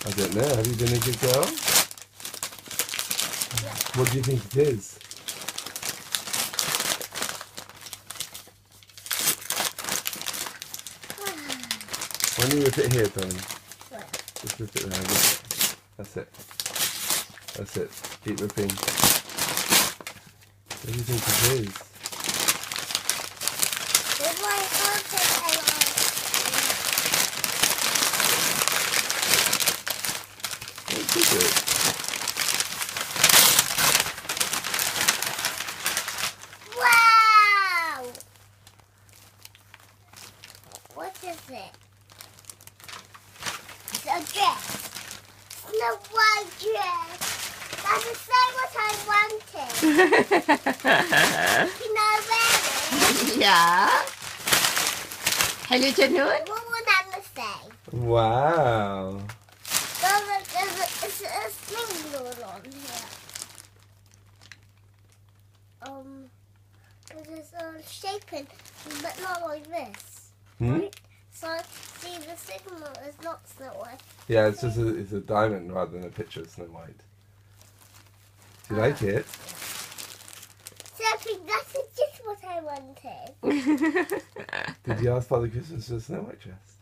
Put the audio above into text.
I don't know. Have you been a good girl? Yeah. What do you think it is? Why don't you rip it here, darling? Where? Just rip it there. Rip it. That's it. That's it. Keep ripping. What do you think it is? This one is going to take a lot. What is it? Wow! What is it? It's a dress. Snow White dress. That's the same what I wanted. Can I wear it? Yeah. حلو جنون. What would I say? Wow. There's a sling lord on here. It's shaping, but not like this. Hmm? Right? So, see, the signal is not Snow White. Yeah, it's just it's a diamond rather than a picture of Snow White. Do you like it? So I think that's just what I wanted. Did you ask Father Christmas for a Snow White dress?